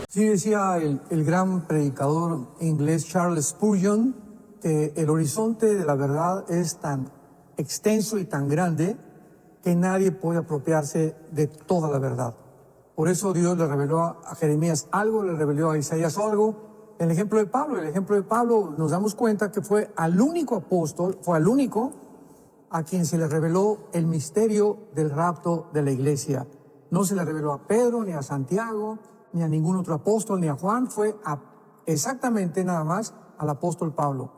Sí, decía el gran predicador inglés Charles Spurgeon que el horizonte de la verdad es tan extenso y tan grande que nadie puede apropiarse de toda la verdad. Por eso Dios le reveló a Jeremías algo, le reveló a Isaías algo. El ejemplo de Pablo nos damos cuenta que fue al único apóstol, fue al único a quien se le reveló el misterio del rapto de la iglesia. No se le reveló a Pedro, ni a Santiago, ni a ningún otro apóstol, ni a Juan, fue exactamente nada más al apóstol Pablo.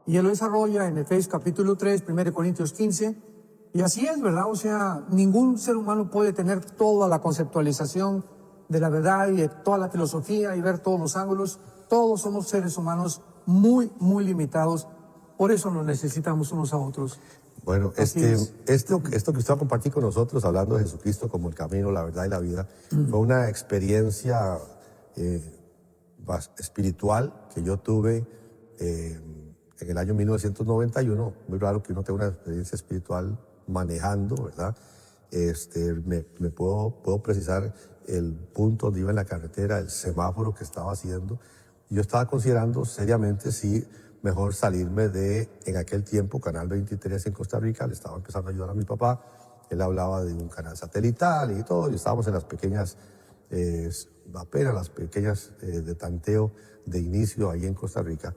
Y él lo desarrolla en Efesios capítulo 3, 1 Corintios 15, y así es, ¿verdad? O sea, ningún ser humano puede tener toda la conceptualización de la verdad y de toda la filosofía y ver todos los ángulos. Todos somos seres humanos muy, muy limitados, por eso nos necesitamos unos a otros. Bueno, esto que usted va a compartir con nosotros, hablando de Jesucristo como el camino, la verdad y la vida, fue una experiencia espiritual que yo tuve en el año 1991. Muy raro que uno tenga una experiencia espiritual manejando, ¿verdad? Puedo precisar el punto donde iba en la carretera, el semáforo que estaba haciendo. Yo estaba considerando seriamente si mejor salirme de, en aquel tiempo, Canal 23 en Costa Rica. Le estaba empezando a ayudar a mi papá. Él hablaba de un canal satelital y todo, y estábamos en las pequeñas, apenas las pequeñas de tanteo de inicio ahí en Costa Rica.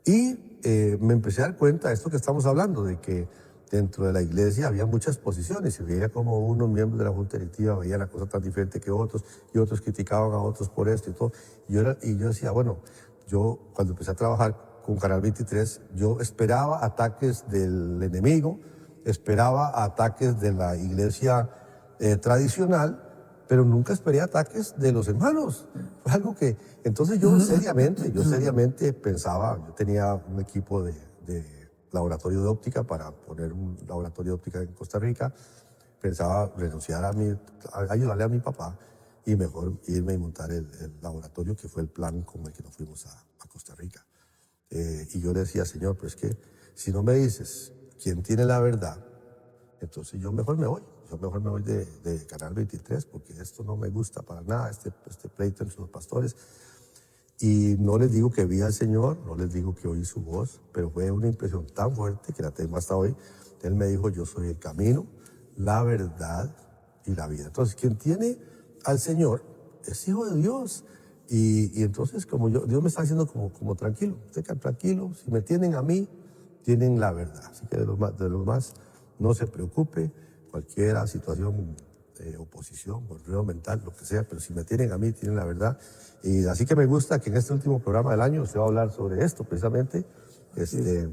Y me empecé a dar cuenta de esto que estamos hablando, de que dentro de la iglesia había muchas posiciones y veía como unos miembros de la junta directiva veían la cosa tan diferente que otros, y otros criticaban a otros por esto y todo. Y yo decía, bueno, yo cuando empecé a trabajar con Canal 23, yo esperaba ataques del enemigo, esperaba ataques de la iglesia tradicional, pero nunca esperé ataques de los hermanos. Fue algo que, entonces yo seriamente pensaba, yo tenía un equipo de laboratorio de óptica para poner un laboratorio de óptica en Costa Rica, pensaba renunciar a ayudarle a mi papá y mejor irme y montar el laboratorio, que fue el plan con el que nos fuimos a Costa Rica. Y yo le decía, Señor, pero es que si no me dices quién tiene la verdad, entonces yo mejor me voy. Yo mejor me voy de Canal 23 porque esto no me gusta para nada, este pleito entre los pastores. Y no les digo que vi al Señor, no les digo que oí su voz, pero fue una impresión tan fuerte que la tengo hasta hoy. Él me dijo, yo soy el camino, la verdad y la vida. Entonces, quien tiene al Señor es hijo de Dios. Y entonces, como Dios me está diciendo como tranquilo, usted queda tranquilo, si me tienen a mí, tienen la verdad. Así que de los más no se preocupe, cualquier situación, oposición, ruido mental, lo que sea, pero si me tienen a mí, tienen la verdad. Y así que me gusta que en este último programa del año usted va a hablar sobre esto, precisamente,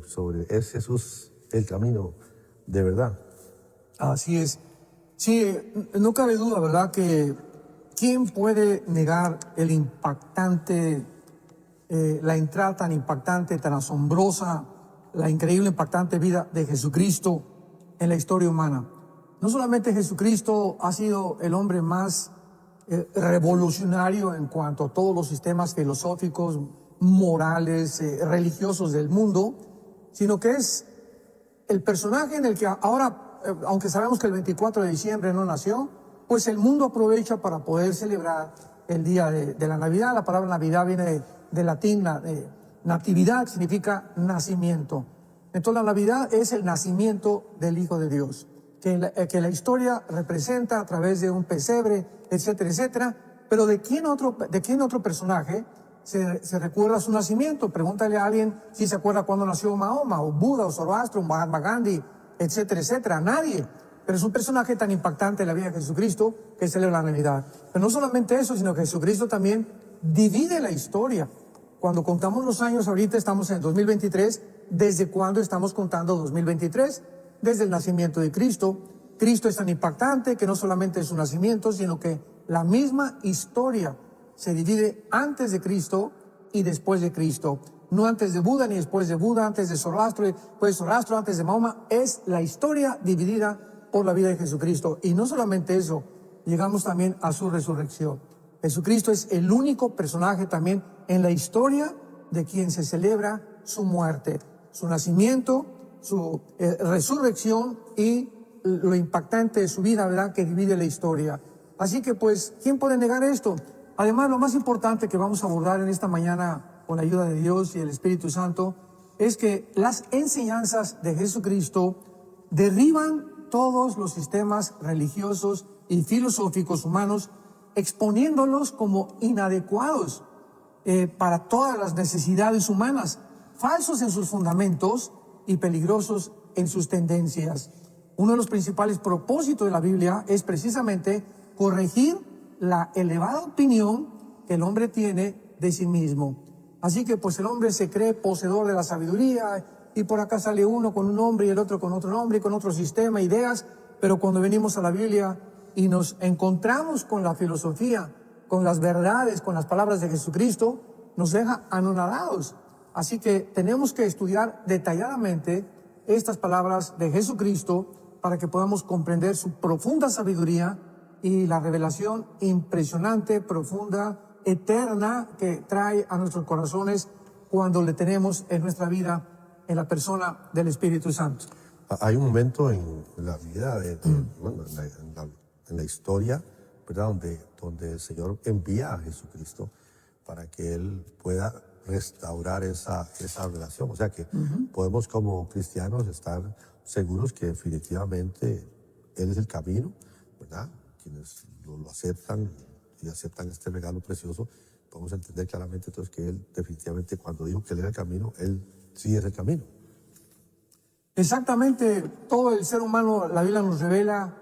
sobre es Jesús el camino de verdad. Así es. Sí, no cabe duda, ¿verdad?, que ¿quién puede negar el impactante, la entrada tan impactante, tan asombrosa, la increíble, impactante vida de Jesucristo en la historia humana? No solamente Jesucristo ha sido el hombre más revolucionario en cuanto a todos los sistemas filosóficos, morales, religiosos del mundo, sino que es el personaje en el que ahora, aunque sabemos que el 24 de diciembre no nació, pues el mundo aprovecha para poder celebrar el día de la Navidad. La palabra Navidad viene de latín, natividad significa nacimiento. Entonces la Navidad es el nacimiento del Hijo de Dios, que la historia representa a través de un pesebre, etcétera, etcétera. Pero ¿de quién otro personaje se recuerda su nacimiento? Pregúntale a alguien si se acuerda cuándo nació Mahoma, o Buda, o Zoroastro, o Mahatma Gandhi, etcétera, etcétera. Nadie. Pero es un personaje tan impactante en la vida de Jesucristo que celebra la Navidad. Pero no solamente eso, sino que Jesucristo también divide la historia. Cuando contamos los años, ahorita estamos en el 2023, ¿desde cuándo estamos contando 2023? Desde el nacimiento de Cristo. Cristo es tan impactante que no solamente es su nacimiento, sino que la misma historia se divide antes de Cristo y después de Cristo. No antes de Buda ni después de Buda, antes de Zoroastro, después de Zoroastro, antes de Mahoma. Es la historia dividida por la vida de Jesucristo. Y no solamente eso, llegamos también a su resurrección. Jesucristo es el único personaje también en la historia de quien se celebra su muerte, su nacimiento, su resurrección y lo impactante de su vida, ¿verdad?, que divide la historia. Así que pues, ¿quién puede negar esto? Además, lo más importante que vamos a abordar en esta mañana con la ayuda de Dios y el Espíritu Santo es que las enseñanzas de Jesucristo derriban todos los sistemas religiosos y filosóficos humanos, exponiéndolos como inadecuados para todas las necesidades humanas, falsos en sus fundamentos y peligrosos en sus tendencias. Uno de los principales propósitos de la Biblia es precisamente corregir la elevada opinión que el hombre tiene de sí mismo. Así que pues el hombre se cree poseedor de la sabiduría, y por acá sale uno con un nombre y el otro con otro nombre y con otro sistema, ideas, pero cuando venimos a la Biblia y nos encontramos con la filosofía, con las verdades, con las palabras de Jesucristo, nos deja anonadados. Así que tenemos que estudiar detalladamente estas palabras de Jesucristo para que podamos comprender su profunda sabiduría y la revelación impresionante, profunda, eterna que trae a nuestros corazones cuando le tenemos en nuestra vida en la persona del Espíritu Santo. Hay un momento en la vida, bueno, en la historia, ¿verdad? Donde el Señor envía a Jesucristo para que Él pueda restaurar esa relación. O sea que podemos como cristianos estar seguros que definitivamente Él es el camino, ¿verdad? Quienes lo aceptan y aceptan este regalo precioso, podemos entender claramente entonces que Él definitivamente, cuando dijo que Él era el camino, Él sí es el camino. Exactamente, todo el ser humano, la Biblia nos revela,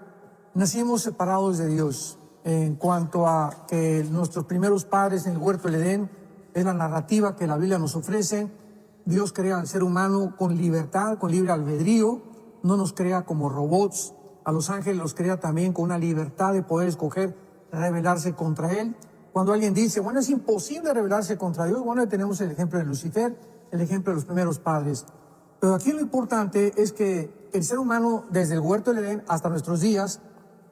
nacimos separados de Dios. En cuanto a que nuestros primeros padres en el huerto del Edén, es la narrativa que la Biblia nos ofrece. Dios crea al ser humano con libertad, con libre albedrío, no nos crea como robots. A los ángeles los crea también con una libertad de poder escoger rebelarse contra Él. Cuando alguien dice, bueno, es imposible rebelarse contra Dios, bueno, tenemos el ejemplo de Lucifer, el ejemplo de los primeros padres. Pero aquí lo importante es que el ser humano, desde el huerto del Edén hasta nuestros días,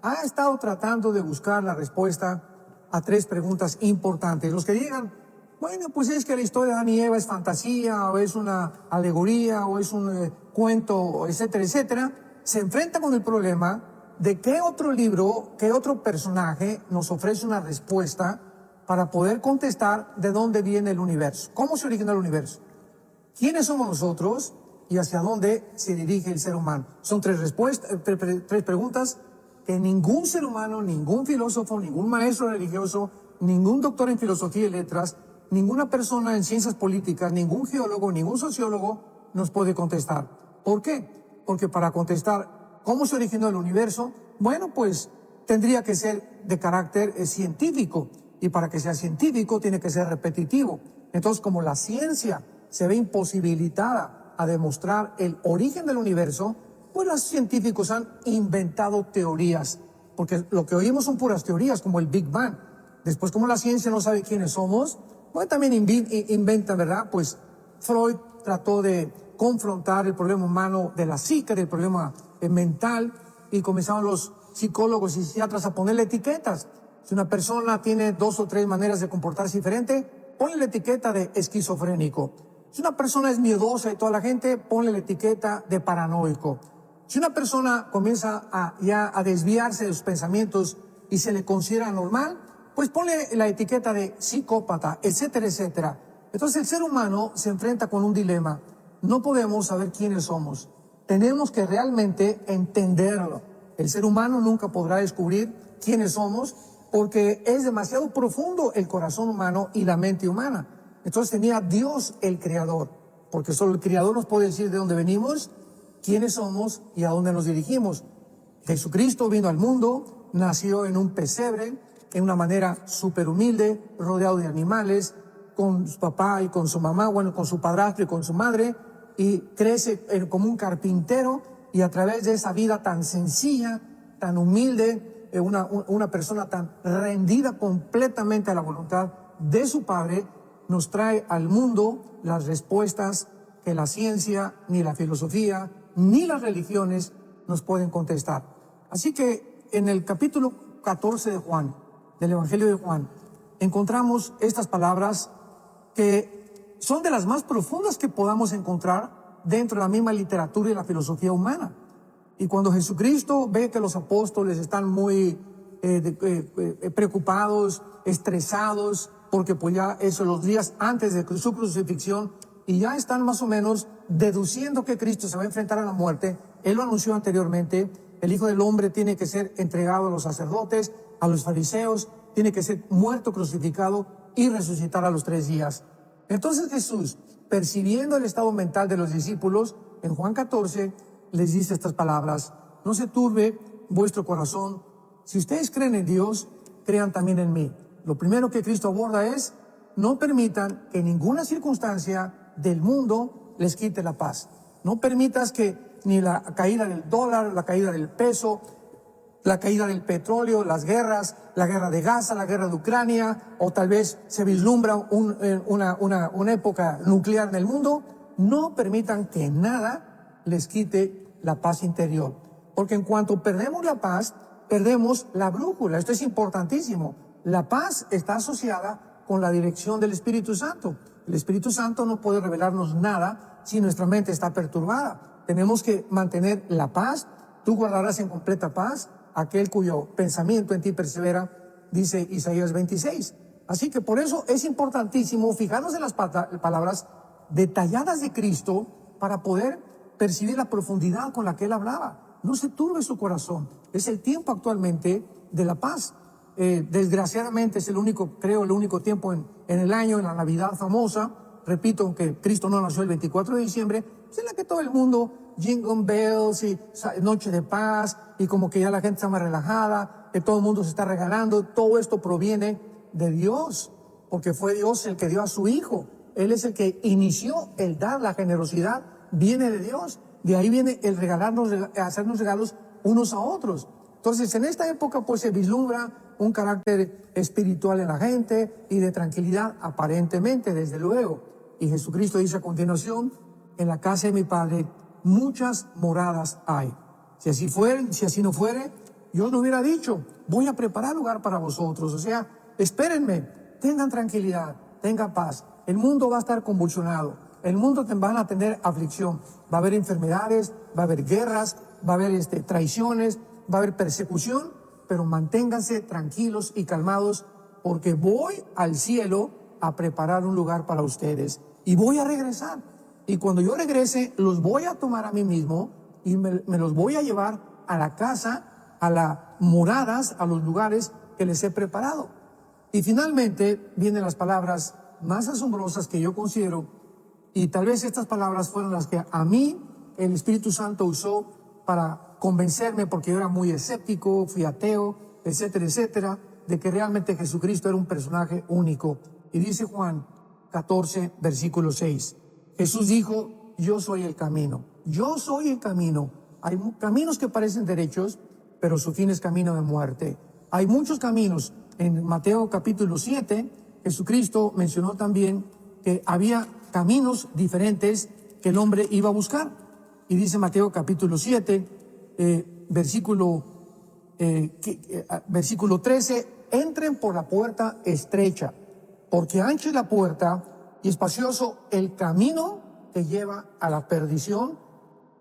ha estado tratando de buscar la respuesta a tres preguntas importantes. Los que digan, bueno, pues es que la historia de Adán y Eva es fantasía, o es una alegoría, o es un cuento, etcétera, etcétera, se enfrentan con el problema de qué otro libro, qué otro personaje nos ofrece una respuesta para poder contestar de dónde viene el universo, cómo se originó el universo, quiénes somos nosotros y hacia dónde se dirige el ser humano. Son tres preguntas que ningún ser humano, ningún filósofo, ningún maestro religioso, ningún doctor en filosofía y letras, ninguna persona en ciencias políticas, ningún geólogo, ningún sociólogo nos puede contestar. ¿Por qué? Porque para contestar cómo se originó el universo, bueno, pues tendría que ser de carácter científico, y para que sea científico tiene que ser repetitivo. Entonces, como la ciencia se ve imposibilitada a demostrar el origen del universo, pues los científicos han inventado teorías, porque lo que oímos son puras teorías, como el Big Bang. Después, como la ciencia no sabe quiénes somos, bueno, también inventan, ¿verdad? Pues Freud trató de confrontar el problema humano de la psique, del problema mental, y comenzaron los psicólogos y psiquiatras a ponerle etiquetas. Si una persona tiene 2 o 3 maneras de comportarse diferente, ponle la etiqueta de esquizofrénico. Si una persona es miedosa y toda la gente, ponle la etiqueta de paranoico. Si una persona comienza a desviarse de sus pensamientos y se le considera normal, pues ponle la etiqueta de psicópata, etcétera, etcétera. Entonces el ser humano se enfrenta con un dilema. No podemos saber quiénes somos. Tenemos que realmente entenderlo. El ser humano nunca podrá descubrir quiénes somos porque es demasiado profundo el corazón humano y la mente humana. Entonces tenía Dios el Creador, porque solo el Creador nos puede decir de dónde venimos, quiénes somos y a dónde nos dirigimos. Jesucristo vino al mundo, nació en un pesebre, en una manera súper humilde, rodeado de animales, con su papá y con su mamá, bueno, con su padrastro y con su madre, y crece como un carpintero, y a través de esa vida tan sencilla, tan humilde, una persona tan rendida completamente a la voluntad de su Padre, nos trae al mundo las respuestas que la ciencia, ni la filosofía, ni las religiones nos pueden contestar. Así que en el capítulo 14 de Juan, del Evangelio de Juan, encontramos estas palabras que son de las más profundas que podamos encontrar dentro de la misma literatura y la filosofía humana. Y cuando Jesucristo ve que los apóstoles están muy preocupados, estresados, porque pues ya eso los días antes de su crucifixión, y ya están más o menos deduciendo que Cristo se va a enfrentar a la muerte. Él lo anunció anteriormente: el Hijo del Hombre tiene que ser entregado a los sacerdotes, a los fariseos, tiene que ser muerto, crucificado y resucitar a los 3 días. Entonces Jesús, percibiendo el estado mental de los discípulos, en Juan 14 les dice estas palabras: no se turbe vuestro corazón. Si ustedes creen en Dios, crean también en mí. Lo primero que Cristo aborda es: no permitan que ninguna circunstancia del mundo les quite la paz. No permitas que ni la caída del dólar, la caída del peso, la caída del petróleo, las guerras, la guerra de Gaza, la guerra de Ucrania, o tal vez se vislumbra una época nuclear en el mundo. No permitan que nada les quite la paz interior. Porque en cuanto perdemos la paz, perdemos la brújula. Esto es importantísimo. La paz está asociada con la dirección del Espíritu Santo. El Espíritu Santo no puede revelarnos nada si nuestra mente está perturbada. Tenemos que mantener la paz. Tú guardarás en completa paz aquel cuyo pensamiento en ti persevera, dice Isaías 26. Así que por eso es importantísimo fijarnos en las palabras detalladas de Cristo para poder percibir la profundidad con la que Él hablaba. No se turbe su corazón. Es el tiempo actualmente de la paz. Desgraciadamente es el único tiempo en el año, en la Navidad famosa, repito, que Cristo no nació el 24 de diciembre, es en la que todo el mundo, jingle bells y noche de paz, y como que ya la gente está más relajada, que todo el mundo se está regalando. Todo esto proviene de Dios, porque fue Dios el que dio a su Hijo. Él es el que inició el dar. La generosidad viene de Dios. De ahí viene el regalarnos, hacernos regalos unos a otros. Entonces, en esta época, pues se vislumbra un carácter espiritual en la gente y de tranquilidad, aparentemente, desde luego. Y Jesucristo dice a continuación: en la casa de mi Padre muchas moradas hay. Si así no fuere, yo os lo hubiera dicho: voy a preparar lugar para vosotros. O sea, espérenme, tengan tranquilidad, tengan paz. El mundo va a estar convulsionado. El mundo van a tener aflicción. Va a haber enfermedades, va a haber guerras, va a haber traiciones, va a haber persecución, pero manténganse tranquilos y calmados, porque voy al cielo a preparar un lugar para ustedes y voy a regresar. Y cuando yo regrese, los voy a tomar a mí mismo y me los voy a llevar a la casa, a las moradas, a los lugares que les he preparado. Y finalmente vienen las palabras más asombrosas que yo considero, y tal vez estas palabras fueron las que a mí el Espíritu Santo usó para convencerme, porque yo era muy escéptico, fui ateo, etcétera, etcétera, de que realmente Jesucristo era un personaje único. Y dice Juan 14, versículo 6, Jesús dijo: yo soy el camino, yo soy el camino. Hay caminos que parecen derechos, pero su fin es camino de muerte. Hay muchos caminos. En Mateo capítulo 7, Jesucristo mencionó también que había caminos diferentes que el hombre iba a buscar. Y dice Mateo capítulo 7, versículo 13, entren por la puerta estrecha, porque ancha es la puerta y espacioso el camino que lleva a la perdición,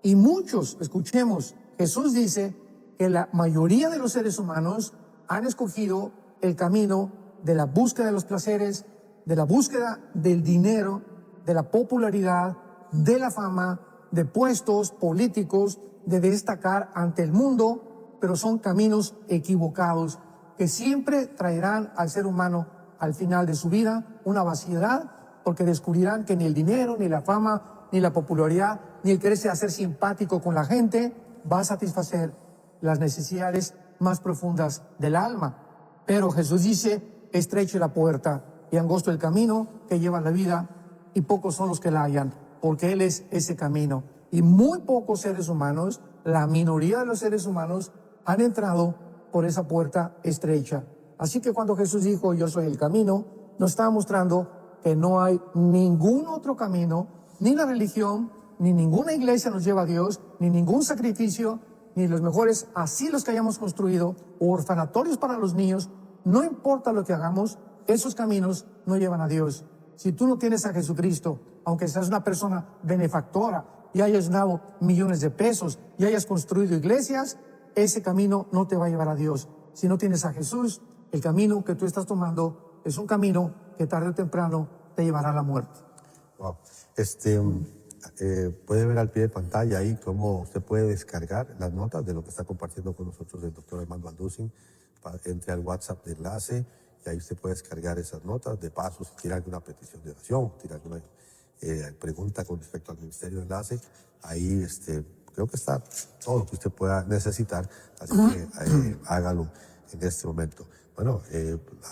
y muchos, escuchemos, Jesús dice que la mayoría de los seres humanos han escogido el camino de la búsqueda de los placeres, de la búsqueda del dinero, de la popularidad, de la fama, de puestos políticos, de destacar ante el mundo, pero son caminos equivocados que siempre traerán al ser humano al final de su vida una vaciedad, porque descubrirán que ni el dinero, ni la fama, ni la popularidad, ni el quererse hacer simpático con la gente va a satisfacer las necesidades más profundas del alma. Pero Jesús dice: estrecha la puerta y angosto el camino que lleva a la vida, y pocos son los que la hallan, porque Él es ese camino. Y muy pocos seres humanos, la minoría de los seres humanos, han entrado por esa puerta estrecha. Así que cuando Jesús dijo: yo soy el camino, nos estaba mostrando que no hay ningún otro camino, ni la religión, ni ninguna iglesia nos lleva a Dios, ni ningún sacrificio, ni los mejores asilos que hayamos construido, o orfanatorios para los niños. No importa lo que hagamos, esos caminos no llevan a Dios. Si tú no tienes a Jesucristo, aunque seas una persona benefactora y hayas dado millones de pesos y hayas construido iglesias, ese camino no te va a llevar a Dios. si no tienes a Jesús, el camino que tú estás tomando es un camino que tarde o temprano te llevará a la muerte. Wow. Puede ver al pie de pantalla ahí cómo usted puede descargar las notas de lo que está compartiendo con nosotros el doctor Armando Alducin. Entre al WhatsApp de enlace y ahí usted puede descargar esas notas. De paso, si tiene alguna petición de oración, tiene alguna pregunta con respecto al ministerio de enlace, ahí creo que está todo lo que usted pueda necesitar, así que hágalo en este momento. Bueno,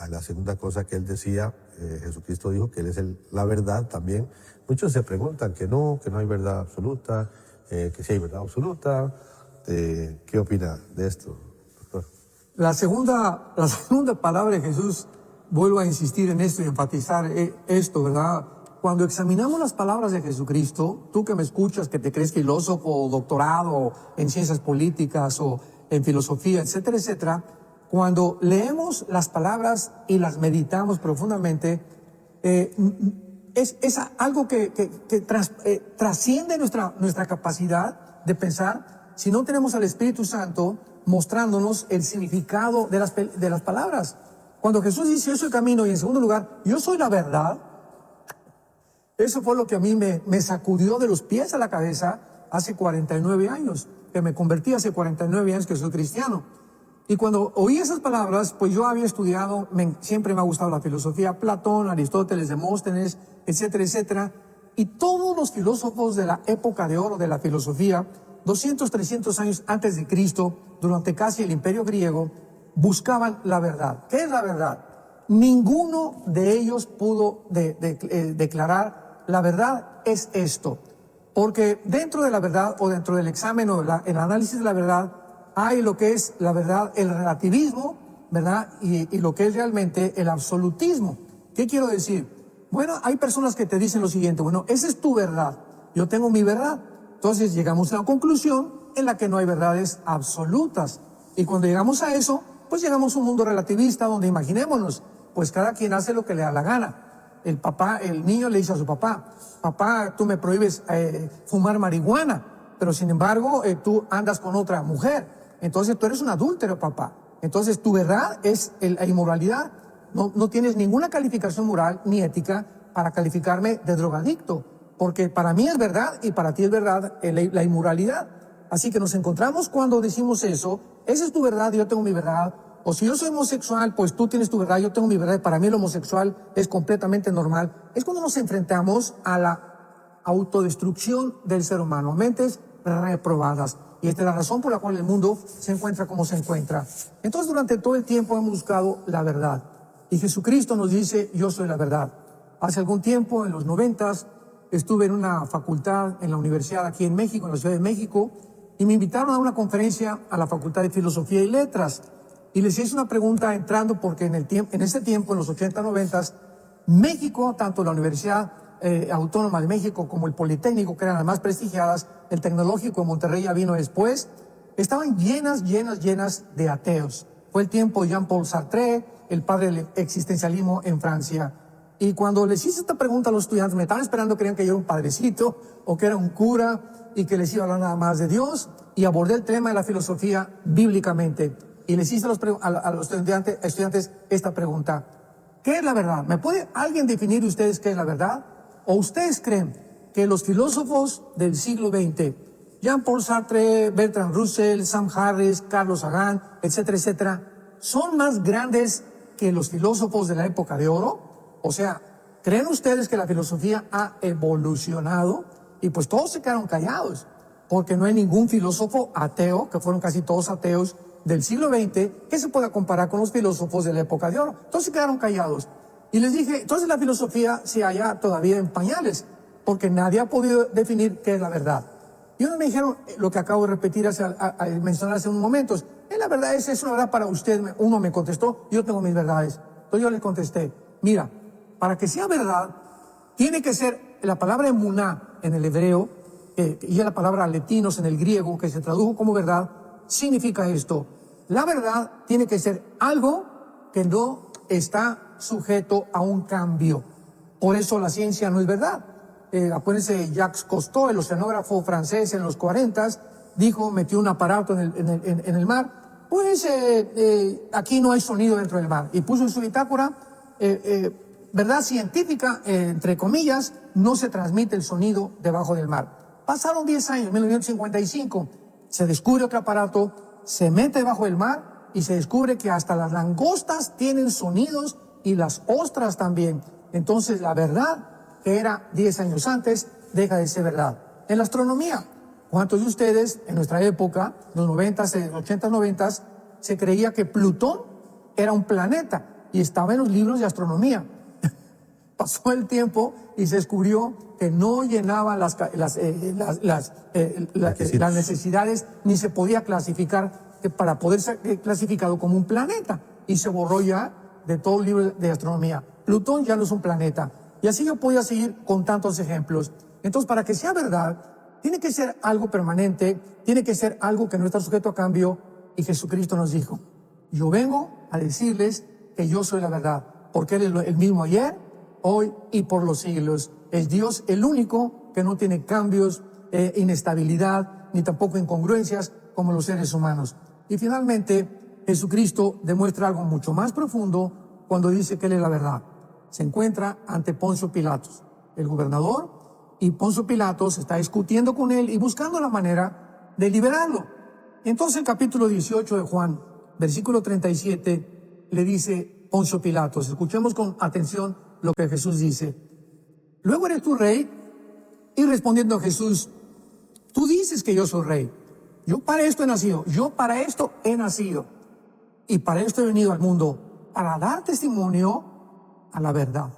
a la segunda cosa que él decía, Jesucristo dijo que él es la verdad también. Muchos se preguntan que no hay verdad absoluta, que sí hay verdad absoluta. ¿Qué opina de esto, doctor? La segunda palabra de Jesús, vuelvo a insistir en esto y enfatizar esto, ¿verdad? Cuando examinamos las palabras de Jesucristo, tú que me escuchas, que te crees filósofo o doctorado en ciencias políticas o en filosofía, etcétera, etcétera, cuando leemos las palabras y las meditamos profundamente, es algo que trasciende nuestra capacidad de pensar si no tenemos al Espíritu Santo mostrándonos el significado de las palabras. Cuando Jesús dice, yo soy el camino, y en segundo lugar, yo soy la verdad, eso fue lo que a mí me sacudió de los pies a la cabeza hace 49 años, que me convertí hace 49 años que soy cristiano. Y cuando oí esas palabras, pues yo había estudiado, siempre me ha gustado la filosofía, Platón, Aristóteles, Demóstenes, etcétera, etcétera. Y todos los filósofos de la época de oro de la filosofía, 200, 300 años antes de Cristo, durante casi el imperio griego, buscaban la verdad. ¿Qué es la verdad? Ninguno de ellos pudo declarar la verdad es esto. Porque dentro de la verdad o dentro del examen o el análisis de la verdad hay lo que es la verdad, el relativismo, ¿verdad? Y lo que es realmente el absolutismo. ¿Qué quiero decir? Bueno, hay personas que te dicen lo siguiente, bueno, esa es tu verdad, yo tengo mi verdad. Entonces llegamos a una conclusión en la que no hay verdades absolutas. Y cuando llegamos a eso, pues llegamos a un mundo relativista donde imaginémonos, pues cada quien hace lo que le da la gana. El niño le dice a su papá, papá, tú me prohíbes fumar marihuana, pero sin embargo tú andas con otra mujer. Entonces tú eres un adúltero, papá. Entonces tu verdad es la inmoralidad. No tienes ninguna calificación moral ni ética para calificarme de drogadicto, porque para mí es verdad y para ti es verdad la inmoralidad. Así que nos encontramos cuando decimos eso, esa es tu verdad y yo tengo mi verdad. O si yo soy homosexual, pues tú tienes tu verdad, yo tengo mi verdad, y para mí el homosexual es completamente normal. Es cuando nos enfrentamos a la autodestrucción del ser humano, mentes reprobadas. Y esta es la razón por la cual el mundo se encuentra como se encuentra. Entonces, durante todo el tiempo hemos buscado la verdad. Y Jesucristo nos dice, yo soy la verdad. Hace algún tiempo, en los 90s, estuve en una facultad en la universidad aquí en México, en la Ciudad de México, y me invitaron a una conferencia a la Facultad de Filosofía y Letras. Y les hice una pregunta entrando porque en ese tiempo, en los 80, 90s, México, tanto la Universidad Autónoma de México como el Politécnico, que eran las más prestigiadas, el Tecnológico de Monterrey ya vino después, estaban llenas de ateos. Fue el tiempo de Jean-Paul Sartre, el padre del existencialismo en Francia. Y cuando les hice esta pregunta a los estudiantes, me estaban esperando, creían que yo era un padrecito o que era un cura y que les iba a hablar nada más de Dios, y abordé el tema de la filosofía bíblicamente. Y les hice a los estudiantes esta pregunta. ¿Qué es la verdad? ¿Me puede alguien definir ustedes qué es la verdad? ¿O ustedes creen que los filósofos del siglo XX, Jean-Paul Sartre, Bertrand Russell, Sam Harris, Carlos Sagan, etcétera, etcétera, son más grandes que los filósofos de la época de oro? O sea, ¿creen ustedes que la filosofía ha evolucionado? Y pues todos se quedaron callados, porque no hay ningún filósofo ateo, que fueron casi todos ateos, del siglo XX, que se pueda comparar con los filósofos de la época de oro. Entonces se quedaron callados. Y les dije, entonces la filosofía se halla todavía en pañales, porque nadie ha podido definir qué es la verdad. Y uno me dijeron lo que acabo de repetir, mencionar hace unos momentos. La verdad es una verdad para usted. Uno me contestó, yo tengo mis verdades. Entonces yo le contesté, mira, para que sea verdad, tiene que ser la palabra emuná en el hebreo, y la palabra letinos en el griego, que se tradujo como verdad, significa esto. La verdad tiene que ser algo que no está sujeto a un cambio. Por eso la ciencia no es verdad. Acuérdense, Jacques Cousteau, el oceanógrafo francés en los 40s, metió un aparato en el mar pues aquí no hay sonido dentro del mar. Y puso en su bitácora, verdad científica, entre comillas, no se transmite el sonido debajo del mar. Pasaron 10 años, 1955, se descubre otro aparato, se mete debajo del mar y se descubre que hasta las langostas tienen sonidos y las ostras también. Entonces la verdad que era 10 años antes deja de ser verdad. En la astronomía, ¿cuántos de ustedes en nuestra época, los 90s, 80s, 90s, se creía que Plutón era un planeta y estaba en los libros de astronomía? Pasó el tiempo y se descubrió que no llenaba las necesidades ni se podía clasificar para poder ser clasificado como un planeta. Y se borró ya de todo el libro de astronomía. Plutón ya no es un planeta. Y así yo podía seguir con tantos ejemplos. Entonces, para que sea verdad, tiene que ser algo permanente, tiene que ser algo que no está sujeto a cambio. Y Jesucristo nos dijo, yo vengo a decirles que yo soy la verdad, porque Él es el mismo ayer, hoy y por los siglos. Es Dios el único que no tiene cambios, inestabilidad, ni tampoco incongruencias como los seres humanos. Y finalmente, Jesucristo demuestra algo mucho más profundo cuando dice que Él es la verdad. Se encuentra ante Poncio Pilatos, el gobernador, y Poncio Pilatos está discutiendo con él y buscando la manera de liberarlo. Entonces el capítulo 18 de Juan, versículo 37, le dice Poncio Pilatos, escuchemos con atención lo que Jesús dice. Luego eres tú rey, y respondiendo Jesús, tú dices que yo soy rey. Yo para esto he nacido, y para esto he venido al mundo, para dar testimonio a la verdad.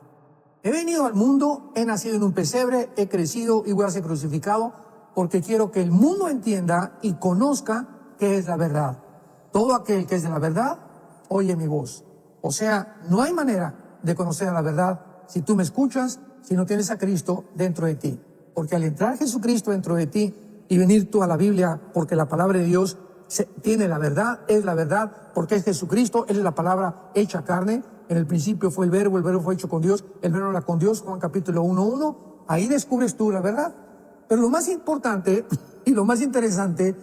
He venido al mundo, he nacido en un pesebre, he crecido y voy a ser crucificado porque quiero que el mundo entienda y conozca qué es la verdad. Todo aquel que es de la verdad, oye mi voz. O sea, no hay manera de conocer a la verdad si tú me escuchas, si no tienes a Cristo dentro de ti. Porque al entrar Jesucristo dentro de ti y venir tú a la Biblia, porque la palabra de Dios tiene la verdad, es la verdad, porque es Jesucristo, Él es la palabra hecha carne. En el principio fue el verbo fue hecho con Dios, el verbo era con Dios, Juan capítulo 1:1. Ahí descubres tú la verdad. Pero lo más importante y lo más interesante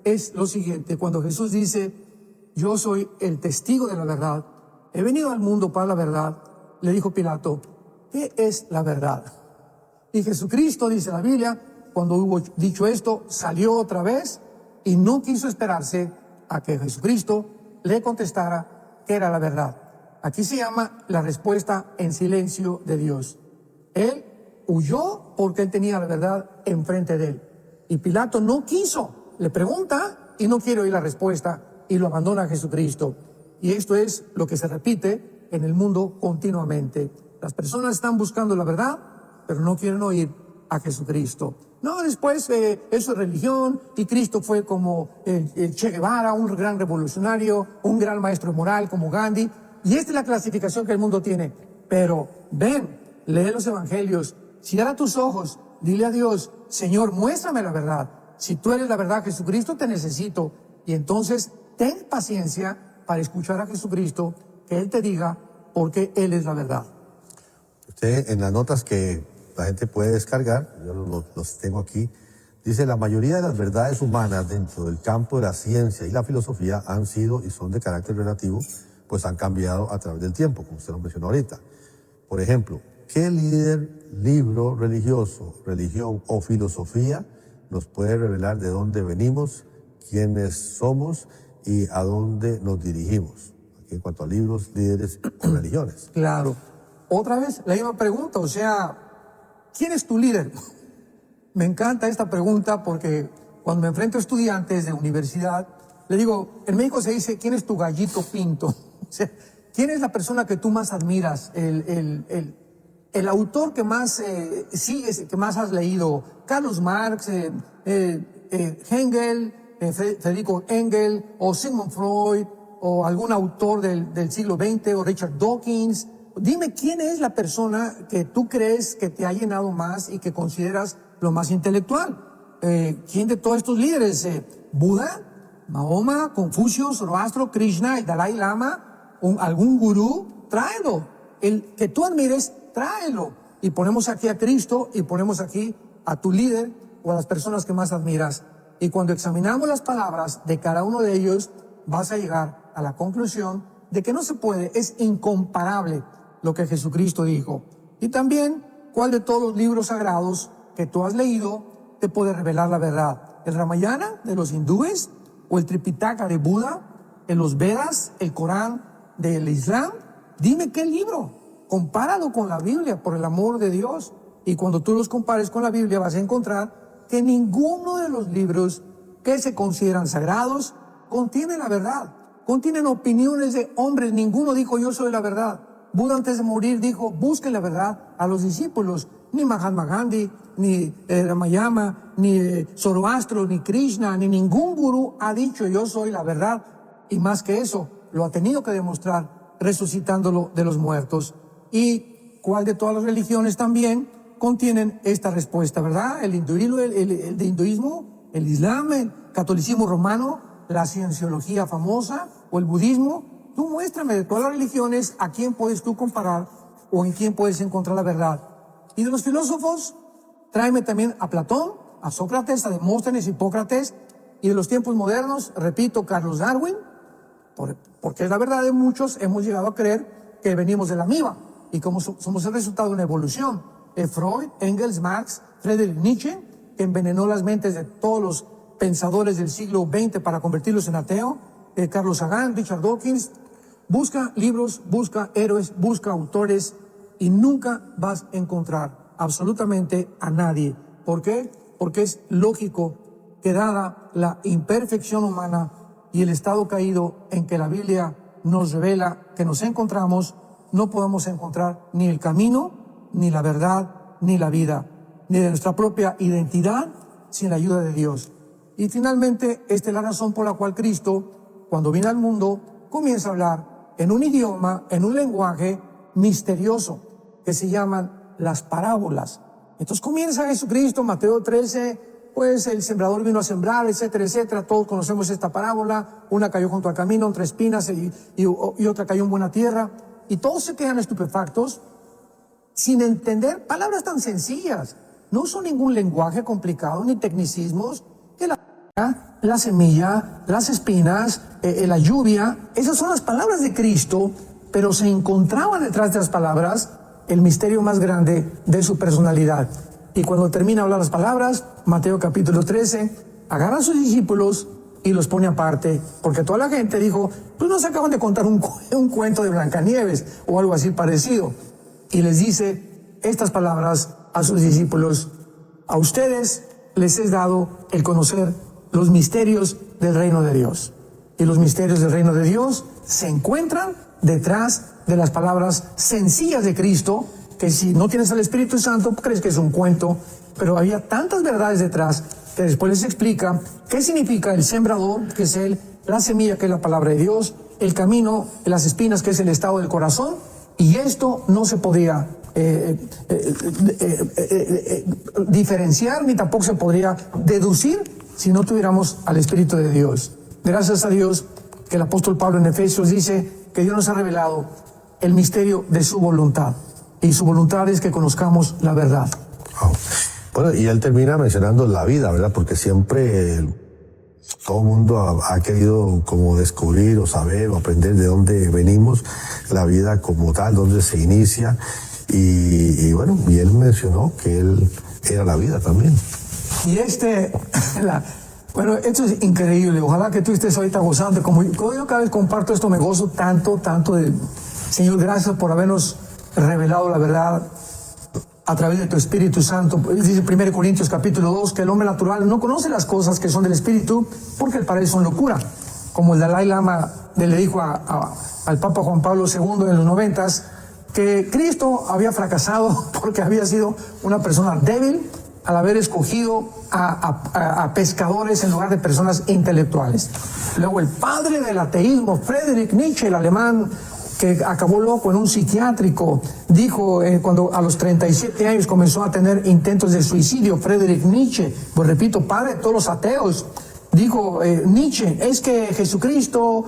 es lo siguiente. Cuando Jesús dice, yo soy el testigo de la verdad, he venido al mundo para la verdad, le dijo Pilato, ¿qué es la verdad? Y Jesucristo, dice la Biblia, cuando hubo dicho esto, salió otra vez y no quiso esperarse a que Jesucristo le contestara qué era la verdad. Aquí se llama la respuesta en silencio de Dios. Él huyó porque él tenía la verdad enfrente de él. Y Pilato no quiso, le pregunta y no quiere oír la respuesta y lo abandona a Jesucristo. Y esto es lo que se repite en el mundo continuamente. Las personas están buscando la verdad, pero no quieren oír a Jesucristo. No, después eso es religión y Cristo fue como el Che Guevara, un gran revolucionario, un gran maestro moral como Gandhi. Y esta es la clasificación que el mundo tiene. Pero ven, lee los evangelios, cierra tus ojos, dile a Dios, Señor, muéstrame la verdad. Si tú eres la verdad, Jesucristo, te necesito. Y entonces ten paciencia para escuchar a Jesucristo, que Él te diga por qué Él es la verdad. Usted en las notas que la gente puede descargar, yo los tengo aquí, dice, la mayoría de las verdades humanas dentro del campo de la ciencia y la filosofía han sido y son de carácter relativo, pues han cambiado a través del tiempo, como usted lo mencionó ahorita. Por ejemplo, ¿qué líder, libro religioso, religión o filosofía nos puede revelar de dónde venimos, quiénes somos y a dónde nos dirigimos? Aquí en cuanto a libros, líderes o religiones. Claro. Otra vez, la misma pregunta, o sea, ¿quién es tu líder? Me encanta esta pregunta porque cuando me enfrento a estudiantes de universidad, le digo, en México se dice, ¿quién es tu gallito pinto? O sea, ¿quién es la persona que tú más admiras? El autor que más sigues, que más has leído. Carlos Marx, Hegel, Federico Engels, o Sigmund Freud, o algún autor del siglo XX, o Richard Dawkins. Dime quién es la persona que tú crees que te ha llenado más y que consideras lo más intelectual. ¿Quién de todos estos líderes? ¿Buda? ¿Mahoma? ¿Confucio? ¿Zoroastro? ¿Krishna? ¿El Dalai Lama? ¿Algún gurú? Tráelo. El que tú admires, tráelo. Y ponemos aquí a Cristo y ponemos aquí a tu líder o a las personas que más admiras. Y cuando examinamos las palabras de cada uno de ellos, vas a llegar a la conclusión de que no se puede, es incomparable lo que Jesucristo dijo. Y también, ¿cuál de todos los libros sagrados que tú has leído te puede revelar la verdad? ¿El Ramayana de los hindúes? ¿O el Tripitaka de Buda? ¿En los Vedas? ¿El Corán del Islam? Dime qué libro. Compáralo con la Biblia, por el amor de Dios. Y cuando tú los compares con la Biblia vas a encontrar que ninguno de los libros que se consideran sagrados contiene la verdad. Contienen opiniones de hombres. Ninguno dijo yo soy la verdad. Buda antes de morir dijo busquen la verdad a los discípulos. Ni Mahatma Gandhi, ni Ramayana, ni Zoroastro, ni Krishna, ni ningún gurú ha dicho yo soy la verdad. Y más que eso, lo ha tenido que demostrar resucitándolo de los muertos. ¿Y cuál de todas las religiones también contienen esta respuesta, verdad? El hinduismo, el islam, el catolicismo romano, la cienciología famosa o el budismo. Tú muéstrame de todas las religiones a quién puedes tú comparar o en quién puedes encontrar la verdad. Y de los filósofos, tráeme también a Platón, a Sócrates, a Demóstenes, Hipócrates. Y de los tiempos modernos, repito, Carlos Darwin, porque es la verdad de muchos, hemos llegado a creer que venimos de la amiba y como somos el resultado de una evolución. Freud, Engels, Marx, Friedrich Nietzsche, que envenenó las mentes de todos los pensadores del siglo XX para convertirlos en ateo. Carlos Sagan, Richard Dawkins. Busca libros, busca héroes, busca autores y nunca vas a encontrar absolutamente a nadie. ¿Por qué? Porque es lógico que dada la imperfección humana y el estado caído en que la Biblia nos revela que nos encontramos, no podemos encontrar ni el camino, ni la verdad, ni la vida, ni de nuestra propia identidad sin la ayuda de Dios. Y finalmente, esta es la razón por la cual Cristo, cuando viene al mundo, comienza a hablar en un idioma, en un lenguaje misterioso, que se llaman las parábolas. Entonces comienza Jesucristo, Mateo 13, pues el sembrador vino a sembrar, etcétera, etcétera. Todos conocemos esta parábola. Una cayó junto al camino entre espinas y otra cayó en buena tierra. Y todos se quedan estupefactos sin entender palabras tan sencillas. No usan ningún lenguaje complicado ni tecnicismos. Que la semilla, las espinas, la lluvia, esas son las palabras de Cristo, pero se encontraba detrás de las palabras el misterio más grande de su personalidad. Y cuando termina de hablar las palabras, Mateo capítulo 13, agarra a sus discípulos y los pone aparte, porque toda la gente dijo, pues nos acaban de contar un cuento de Blancanieves o algo así parecido. Y les dice estas palabras a sus discípulos: a ustedes les es dado el conocer los misterios del reino de Dios. Y los misterios del reino de Dios se encuentran detrás de las palabras sencillas de Cristo, que si no tienes al Espíritu Santo, crees que es un cuento, pero había tantas verdades detrás que después les explica qué significa el sembrador, que es la semilla, que es la palabra de Dios, el camino, las espinas, que es el estado del corazón, y esto no se podía diferenciar ni tampoco se podría deducir si no tuviéramos al Espíritu de Dios. Gracias a Dios que el apóstol Pablo en Efesios dice que Dios nos ha revelado el misterio de su voluntad, y su voluntad es que conozcamos la verdad. Bueno, y él termina mencionando la vida, ¿verdad? Porque siempre todo el mundo ha querido como descubrir o saber o aprender de dónde venimos, la vida como tal, dónde se inicia. Y bueno, y él mencionó que él era la vida también. Y bueno, esto es increíble. Ojalá que tú estés ahorita gozando. Como yo cada vez comparto esto, me gozo tanto. Señor, gracias por habernos revelado la verdad a través de tu Espíritu Santo. Dice 1 Corintios capítulo 2 que el hombre natural no conoce las cosas que son del Espíritu porque para él son locura. Como el Dalai Lama le dijo al Papa Juan Pablo II en los 90s que Cristo había fracasado porque había sido una persona débil al haber escogido a pescadores en lugar de personas intelectuales. Luego el padre del ateísmo, Friedrich Nietzsche, el alemán, que acabó loco en un psiquiátrico, dijo cuando a los 37 años comenzó a tener intentos de suicidio, Friedrich Nietzsche, pues repito, padre de todos los ateos, dijo Nietzsche, es que Jesucristo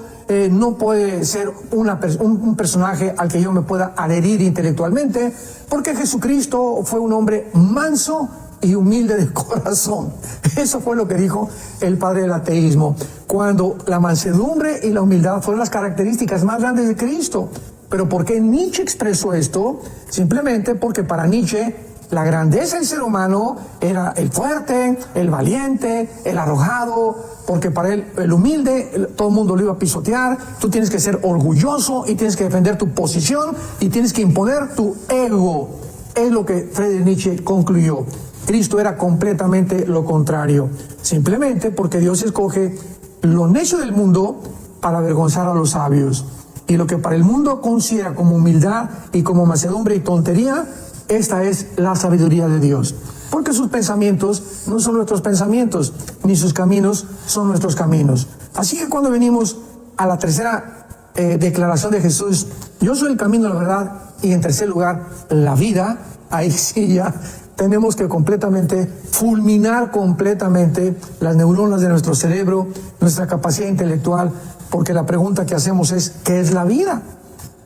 no puede ser un personaje al que yo me pueda adherir intelectualmente, porque Jesucristo fue un hombre manso y humilde de corazón. Eso fue lo que dijo el padre del ateísmo, cuando la mansedumbre y la humildad fueron las características más grandes de Cristo. Pero ¿por qué Nietzsche expresó esto? Simplemente porque para Nietzsche la grandeza del ser humano era el fuerte, el valiente, el arrojado, porque para él el humilde, todo el mundo lo iba a pisotear. Tú tienes que ser orgulloso y tienes que defender tu posición y tienes que imponer tu ego. Es lo que Friedrich Nietzsche concluyó. Cristo era completamente lo contrario, simplemente porque Dios escoge lo necio del mundo para avergonzar a los sabios. Y lo que para el mundo considera como humildad y como mansedumbre y tontería, esta es la sabiduría de Dios. Porque sus pensamientos no son nuestros pensamientos, ni sus caminos son nuestros caminos. Así que cuando venimos a la tercera declaración de Jesús, yo soy el camino, la verdad, y en tercer lugar, la vida, ahí sí ya tenemos que completamente fulminar completamente las neuronas de nuestro cerebro, nuestra capacidad intelectual, porque la pregunta que hacemos es, ¿qué es la vida?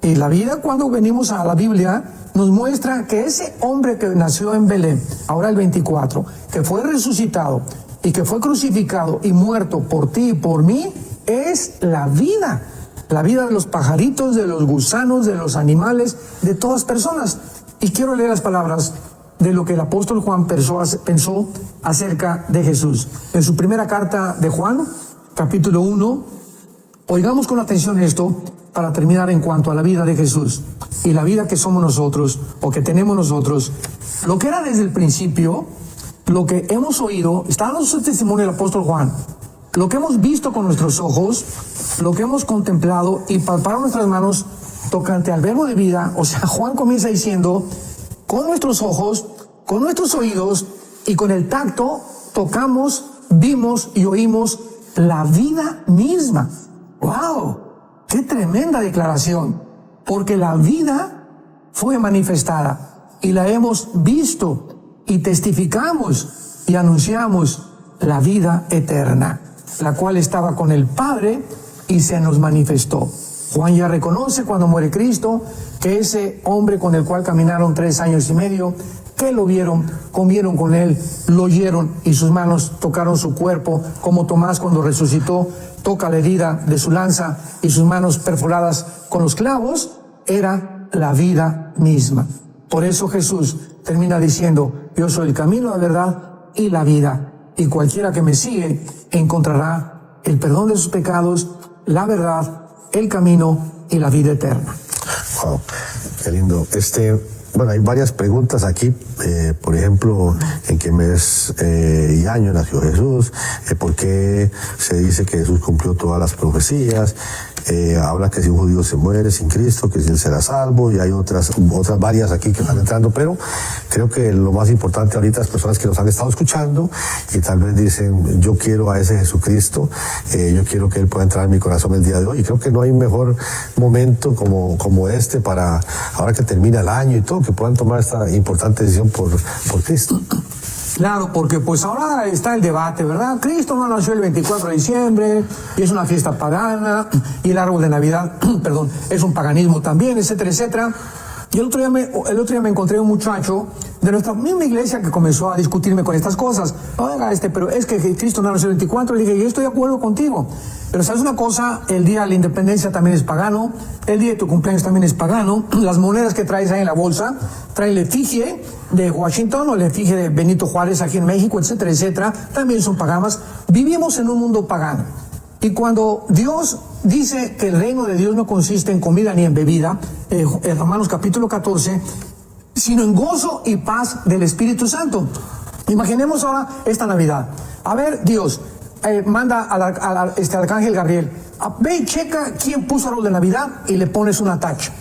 Y la vida, cuando venimos a la Biblia, nos muestra que ese hombre que nació en Belén, ahora el 24, que fue resucitado y que fue crucificado y muerto por ti y por mí, es la vida. La vida de los pajaritos, de los gusanos, de los animales, de todas personas. Y quiero leer las palabras de lo que el apóstol Juan pensó acerca de Jesús. En su primera carta de Juan, capítulo 1, oigamos con atención esto para terminar en cuanto a la vida de Jesús y la vida que somos nosotros o que tenemos nosotros. Lo que era desde el principio, lo que hemos oído, está dando su testimonio el apóstol Juan, lo que hemos visto con nuestros ojos, lo que hemos contemplado y palpado nuestras manos tocante al verbo de vida. O sea, Juan comienza diciendo, con nuestros ojos, con nuestros oídos y con el tacto tocamos, vimos y oímos la vida misma. ¡Wow! ¡Qué tremenda declaración! Porque la vida fue manifestada y la hemos visto y testificamos y anunciamos la vida eterna, la cual estaba con el Padre y se nos manifestó. Juan ya reconoce cuando muere Cristo que ese hombre con el cual caminaron 3 años y medio, que lo vieron, comieron con él, lo oyeron y sus manos tocaron su cuerpo, como Tomás cuando resucitó, toca la herida de su lanza y sus manos perforadas con los clavos, era la vida misma. Por eso Jesús termina diciendo, yo soy el camino, la verdad y la vida, y cualquiera que me sigue encontrará el perdón de sus pecados, la verdad, el camino y la vida eterna. Wow, qué lindo. Bueno, hay varias preguntas aquí. Por ejemplo, ¿en qué mes y año nació Jesús? ¿Por qué se dice que Jesús cumplió todas las profecías? Habla que si un judío se muere sin Cristo, que si él será salvo, y hay otras varias aquí que están entrando, pero creo que lo más importante ahorita, las personas que nos han estado escuchando y tal vez dicen, yo quiero a ese Jesucristo, yo quiero que él pueda entrar en mi corazón el día de hoy, y creo que no hay mejor momento como este para, ahora que termina el año y todo, que puedan tomar esta importante decisión por Cristo. Claro, porque pues ahora está el debate, ¿verdad? Cristo no nació el 24 de diciembre, y es una fiesta pagana, y el árbol de Navidad, perdón, es un paganismo también, etcétera, etcétera. Y el otro día me encontré un muchacho de nuestra misma iglesia que comenzó a discutirme con estas cosas. Oiga, pero es que Cristo no nació el 24. Le dije, yo estoy de acuerdo contigo. Pero ¿sabes una cosa? El día de la independencia también es pagano. El día de tu cumpleaños también es pagano. Las monedas que traes ahí en la bolsa traen la efigie de Washington o la efigie de Benito Juárez aquí en México, etcétera, etcétera. También son paganas. Vivimos en un mundo pagano. Y cuando Dios dice que el reino de Dios no consiste en comida ni en bebida, en Romanos capítulo 14, sino en gozo y paz del Espíritu Santo. Imaginemos ahora esta Navidad. A ver, Dios manda al arcángel Gabriel, ve y checa quién puso árbol de Navidad y le pones una tacha.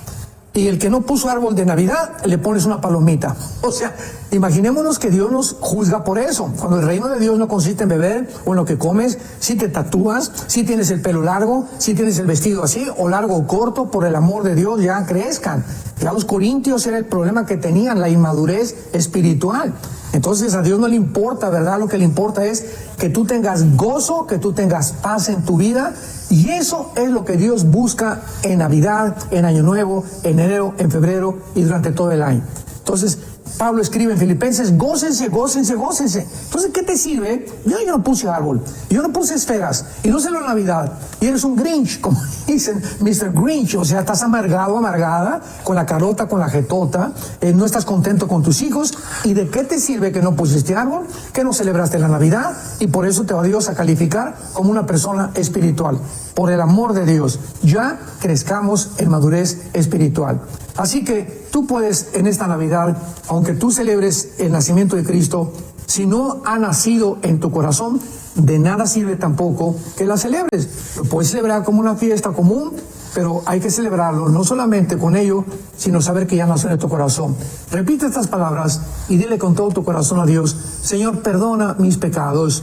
Y el que no puso árbol de Navidad, le pones una palomita. O sea, imaginémonos que Dios nos juzga por eso. Cuando el reino de Dios no consiste en beber o en lo que comes, si te tatúas, si tienes el pelo largo, si tienes el vestido así, o largo o corto, por el amor de Dios, ya crezcan. Ya los corintios era el problema que tenían, la inmadurez espiritual. Entonces a Dios no le importa, ¿verdad? Lo que le importa es que tú tengas gozo, que tú tengas paz en tu vida, y eso es lo que Dios busca en Navidad, en Año Nuevo, en enero, en febrero y durante todo el año. Entonces, Pablo escribe en Filipenses, gócense, gócense, gócense. Entonces, ¿qué te sirve? Yo no puse árbol, yo no puse esferas, y no celebro Navidad, y eres un Grinch, como dicen, Mr. Grinch, o sea, estás amargado, amargada, con la carota, con la jetota, no estás contento con tus hijos, ¿y de qué te sirve que no pusiste árbol, que no celebraste la Navidad, y por eso te va Dios a calificar como una persona espiritual? Por el amor de Dios, ya crezcamos en madurez espiritual. Así que tú puedes en esta Navidad, aunque tú celebres el nacimiento de Cristo, si no ha nacido en tu corazón, de nada sirve tampoco que la celebres. Lo puedes celebrar como una fiesta común, pero hay que celebrarlo no solamente con ello, sino saber que ya nació en tu corazón. Repite estas palabras y dile con todo tu corazón a Dios: Señor, perdona mis pecados.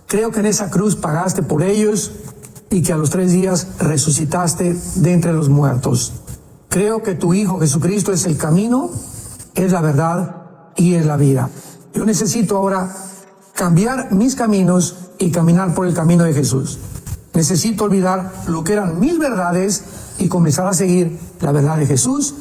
Creo que en esa cruz pagaste por ellos y que a los 3 días resucitaste de entre los muertos. Creo que tu Hijo Jesucristo es el camino, es la verdad y es la vida. Yo necesito ahora cambiar mis caminos y caminar por el camino de Jesús. Necesito olvidar lo que eran mis verdades y comenzar a seguir la verdad de Jesús.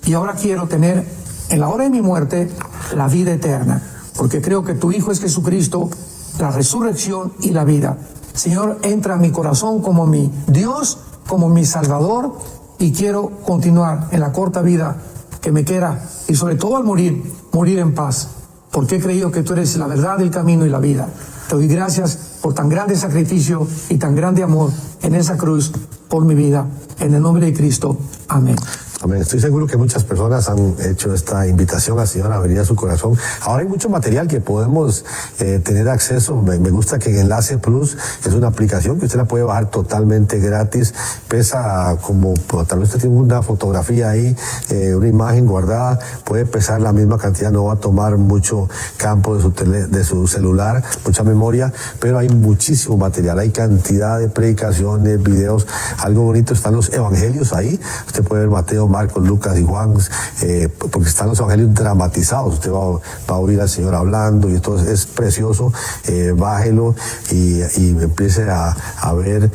Y ahora quiero tener en la hora de mi muerte la vida eterna, porque creo que tu Hijo es Jesucristo, la resurrección y la vida. Señor, entra en mi corazón como mi Dios, como mi Salvador, y quiero continuar en la corta vida que me queda, y sobre todo al morir, morir en paz, porque he creído que tú eres la verdad, el camino y la vida. Te doy gracias por tan grande sacrificio y tan grande amor en esa cruz por mi vida. En el nombre de Cristo. Amén. Amén. Estoy seguro que muchas personas han hecho esta invitación al Señor a venir a su corazón. Ahora hay mucho material que podemos tener acceso. Me gusta que en Enlace Plus es una aplicación que usted la puede bajar totalmente gratis. Pesa como, tal vez usted tiene una fotografía ahí, una imagen guardada, puede pesar la misma cantidad, no va a tomar mucho campo de su celular, mucha memoria, pero hay muchísimo material, hay cantidad de predicaciones, videos. Algo bonito, están los evangelios ahí. Usted puede ver Mateo, Marcos, Lucas y Juan, porque están los evangelios dramatizados. Usted va a oír al Señor hablando y esto es precioso. Bájelo y empiece a ver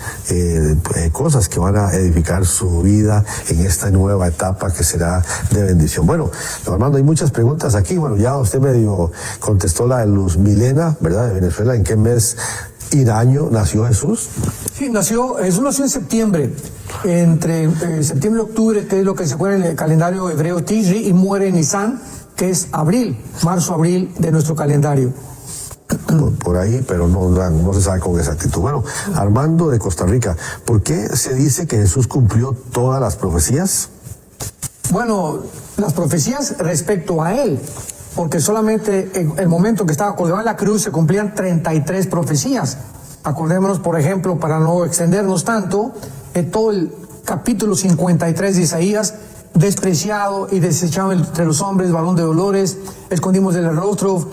cosas que van a edificar su vida en esta nueva etapa que será de bendición. Bueno, Armando, hay muchas preguntas aquí. Bueno, ya usted medio contestó la de Luz Milena, ¿verdad? De Venezuela. ¿En qué mes y año nació Jesús? Sí, Jesús nació en septiembre, entre septiembre y octubre, que es lo que se pone en el calendario hebreo Tishri, y muere en Nisan, que es abril, marzo-abril de nuestro calendario. Por ahí, pero no se sabe con exactitud. Bueno, Armando de Costa Rica, ¿por qué se dice que Jesús cumplió todas las profecías? Bueno, las profecías respecto a él, porque solamente en el momento que estaba colgado en la cruz se cumplían 33 profecías. Acordémonos, por ejemplo, para no extendernos tanto, todo el capítulo 53 de Isaías: despreciado y desechado entre los hombres, varón de dolores, escondimos del rostro,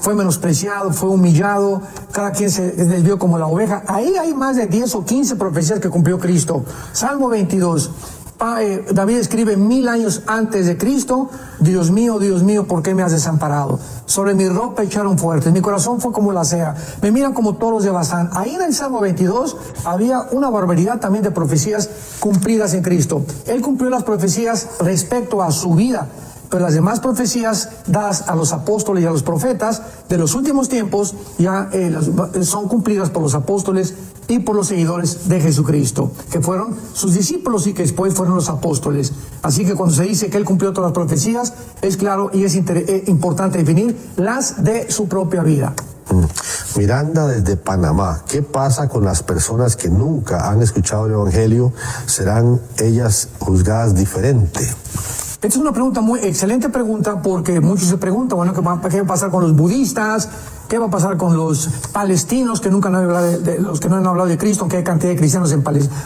fue menospreciado, fue humillado, cada quien se desvió como la oveja. Ahí hay más de 10 o 15 profecías que cumplió Cristo. Salmo 22. David escribe 1000 años antes de Cristo: Dios mío, ¿por qué me has desamparado? Sobre mi ropa echaron fuertes, mi corazón fue como la cera, me miran como toros de Basán. Ahí en el Salmo 22 había una barbaridad también de profecías cumplidas en Cristo. Él cumplió las profecías respecto a su vida, pero las demás profecías dadas a los apóstoles y a los profetas de los últimos tiempos ya son cumplidas por los apóstoles y por los seguidores de Jesucristo, que fueron sus discípulos y que después fueron los apóstoles. Así que cuando se dice que él cumplió todas las profecías, es claro y es importante definir las de su propia vida. Miranda desde Panamá, ¿qué pasa con las personas que nunca han escuchado el Evangelio? ¿Serán ellas juzgadas diferente? Esta es una pregunta excelente pregunta, porque muchos se preguntan, bueno, ¿qué va a pasar con los budistas? ¿Qué va a pasar con los palestinos que nunca han hablado de los que no han hablado de Cristo? Que hay cantidad de cristianos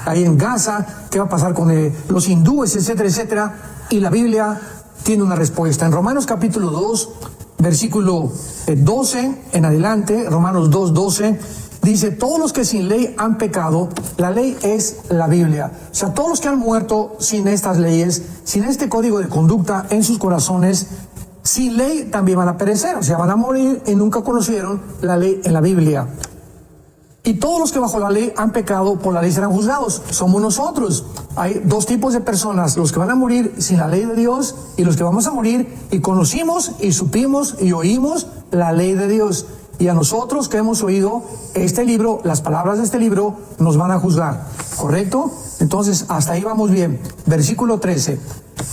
ahí en Gaza. ¿Qué va a pasar con los hindúes, etcétera, etcétera? Y la Biblia tiene una respuesta. En Romanos capítulo 2, versículo 12 en adelante, Romanos 2:12, dice: todos los que sin ley han pecado, la ley es la Biblia. O sea, todos los que han muerto sin estas leyes, sin este código de conducta en sus corazones, sin ley también van a perecer. O sea, van a morir y nunca conocieron la ley en la Biblia. Y todos los que bajo la ley han pecado, por la ley serán juzgados. Somos nosotros. Hay dos tipos de personas, los que van a morir sin la ley de Dios y los que vamos a morir y conocimos y supimos y oímos la ley de Dios. Y a nosotros que hemos oído este libro, las palabras de este libro, nos van a juzgar. ¿Correcto? Entonces, hasta ahí vamos bien. Versículo 13.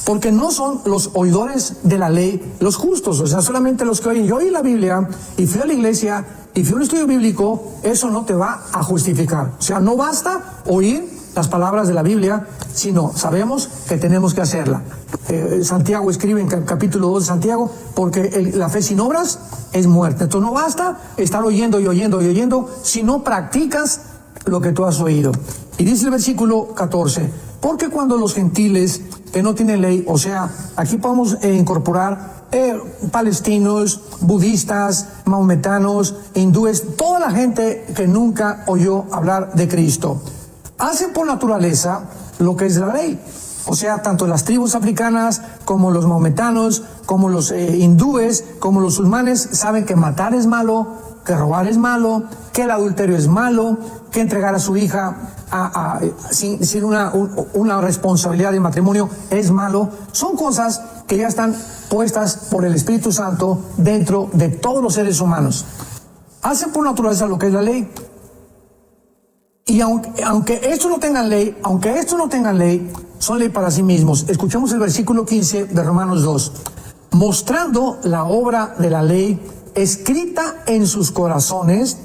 Porque no son los oidores de la ley los justos, o sea, solamente los que oyen. Yo oí la Biblia y fui a la iglesia y fui a un estudio bíblico, eso no te va a justificar. O sea, no basta oír las palabras de la Biblia, sino sabemos que tenemos que hacerla. Santiago escribe en capítulo 2 de Santiago, porque la fe sin obras es muerte. Entonces no basta estar oyendo y oyendo y oyendo, si no practicas lo que tú has oído. Y dice el versículo 14, porque cuando los gentiles que no tienen ley, o sea, aquí podemos incorporar palestinos, budistas, maometanos, hindúes, toda la gente que nunca oyó hablar de Cristo, hacen por naturaleza lo que es la ley. O sea, tanto las tribus africanas como los maometanos, como los hindúes, como los musulmanes, saben que matar es malo, que robar es malo, que el adulterio es malo, que entregar a su hija sin una responsabilidad de matrimonio es malo. Son cosas que ya están puestas por el Espíritu Santo dentro de todos los seres humanos. Hacen por naturaleza lo que es la ley. Y aunque estos no tengan ley, son ley para sí mismos. Escuchemos el versículo 15 de Romanos 2. Mostrando la obra de la ley escrita en sus corazones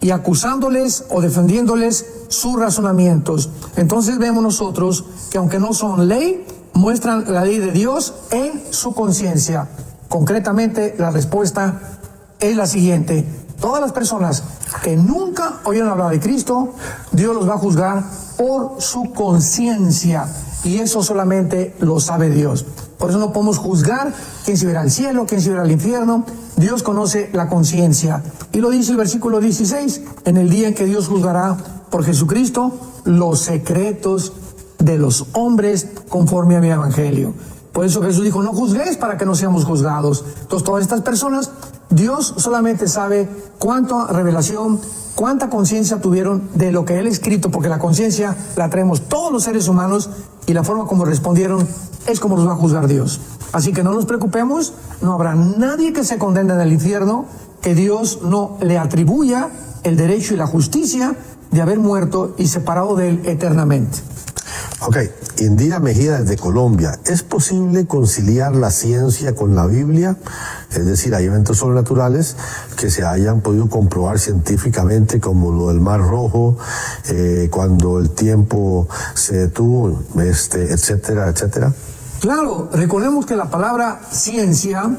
y acusándoles o defendiéndoles sus razonamientos. Entonces vemos nosotros que aunque no son ley, muestran la ley de Dios en su conciencia. Concretamente, la respuesta es la siguiente. Todas las personas que nunca oyeron hablar de Cristo, Dios los va a juzgar por su conciencia. Y eso solamente lo sabe Dios. Por eso no podemos juzgar quién se irá al cielo, quién se irá al infierno. Dios conoce la conciencia. Y lo dice el versículo 16, en el día en que Dios juzgará por Jesucristo los secretos de los hombres conforme a mi evangelio. Por eso Jesús dijo, no juzguéis para que no seamos juzgados. Entonces todas estas personas, Dios solamente sabe cuánta revelación, cuánta conciencia tuvieron de lo que Él ha escrito, porque la conciencia la traemos todos los seres humanos y la forma como respondieron es como nos va a juzgar Dios. Así que no nos preocupemos, no habrá nadie que se condene en el infierno, que Dios no le atribuya el derecho y la justicia de haber muerto y separado de Él eternamente. Ok, Indira Mejía desde Colombia. ¿Es posible conciliar la ciencia con la Biblia? Es decir, hay eventos sobrenaturales que se hayan podido comprobar científicamente, como lo del Mar Rojo, cuando el tiempo se detuvo, etcétera, etcétera. Claro, recordemos que la palabra ciencia